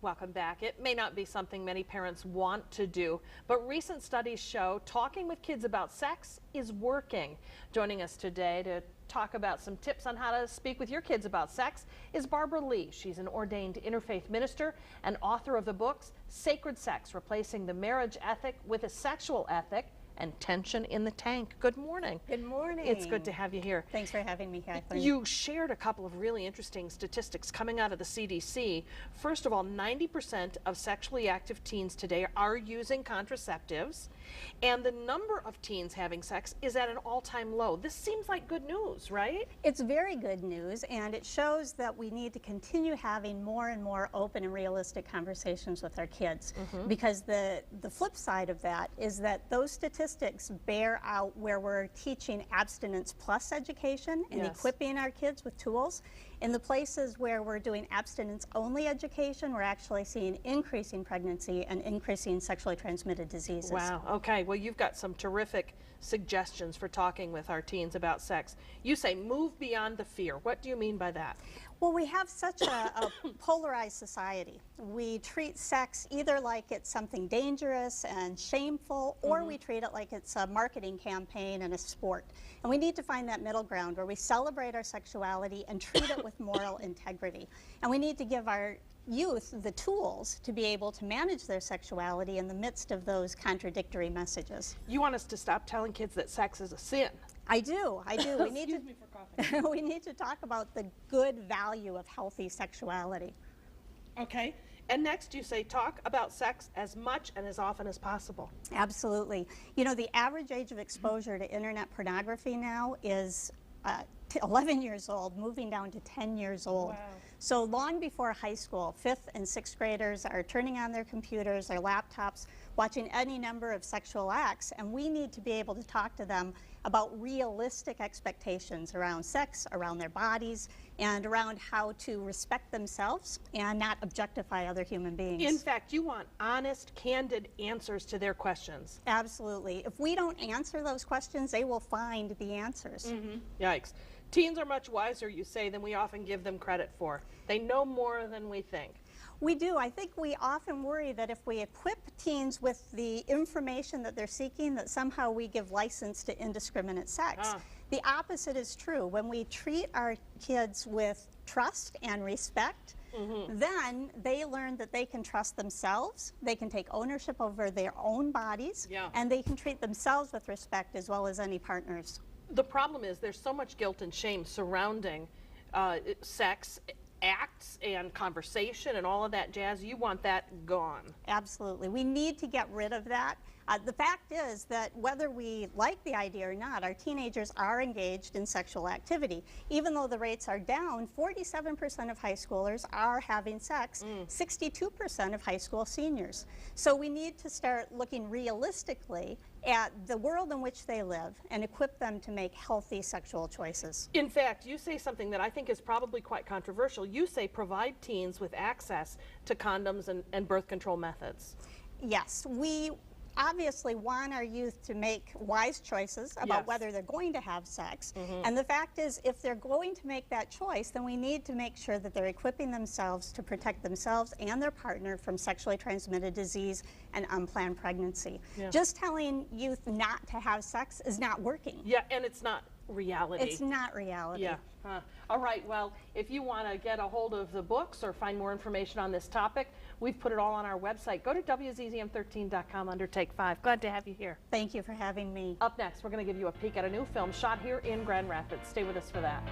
Welcome back. It may not be something many parents want to do, but recent studies show talking with kids about sex is working. Joining us today to talk about some tips on how to speak with your kids about sex is Barbara Lee. She's an ordained interfaith minister and author of the books Sacred Sex, Replacing the Marriage Ethic with a Sexual Ethic, and Tension in the Tank. Good morning. Good morning. It's good to have you here. Thanks for having me, Kathleen. You shared a couple of really interesting statistics coming out of the CDC. First of all, 90% of sexually active teens today are using contraceptives, and the number of teens having sex is at an all-time low. This seems like good news, right? It's very good news, and it shows that we need to continue having more and more open and realistic conversations with our kids. Because the flip side of that is that those statistics bear out where we're teaching abstinence plus education and equipping our kids with tools. In the places where we're doing abstinence only education, we're actually seeing increasing pregnancy and increasing sexually transmitted diseases. Wow, okay, well you've got some terrific suggestions for talking with our teens about sex. You say move beyond the fear. What do you mean by that? Well, we have such a polarized society. We treat sex either like it's something dangerous and shameful, or we treat it like it's a marketing campaign and a sport. And we need to find that middle ground where we celebrate our sexuality and treat it with moral integrity. And we need to give our youth the tools to be able to manage their sexuality in the midst of those contradictory messages. You want us to stop telling kids that sex is a sin? I do. We need Excuse me for coughing. we need to talk about the good value of healthy sexuality. Okay. And next you say talk about sex as much and as often as possible. Absolutely. You know, the average age of exposure to internet pornography now is 11 years old, moving down to 10 years old. Wow. So long before high school, 5th and 6th graders are turning on their computers, their laptops, watching any number of sexual acts, and we need to be able to talk to them about realistic expectations around sex, around their bodies, and around how to respect themselves and not objectify other human beings. In fact, you want honest, candid answers to their questions. Absolutely. If we don't answer those questions, they will find the answers. Yikes. Teens are much wiser, you say, than we often give them credit for. They know more than we think. We do. I think we often worry that if we equip teens with the information that they're seeking, that somehow we give license to indiscriminate sex. The opposite is true. When we treat our kids with trust and respect, then they learn that they can trust themselves, they can take ownership over their own bodies, and they can treat themselves with respect as well as any partners. The problem is there's so much guilt and shame surrounding sex acts and conversation and all of that jazz. You want that gone. Absolutely. We need to get rid of that. The fact is that whether we like the idea or not, our teenagers are engaged in sexual activity. Even though the rates are down, 47% of high schoolers are having sex, 62% of high school seniors. So we need to start looking realistically at the world in which they live and equip them to make healthy sexual choices. In fact, you say something that I think is probably quite controversial. You say provide teens with access to condoms and birth control methods. Yes, we obviously want our youth to make wise choices about whether they're going to have sex. And the fact is, if they're going to make that choice, then we need to make sure that they're equipping themselves to protect themselves and their partner from sexually transmitted disease and unplanned pregnancy. Just telling youth not to have sex is not working. Yeah, and it's not reality. It's not reality. Yeah. All right, well, if you want to get a hold of the books or find more information on this topic, we've put it all on our website. Go to WZZM13.com under Take 5. Glad to have you here. Thank you for having me. Up next, we're going to give you a peek at a new film shot here in Grand Rapids. Stay with us for that.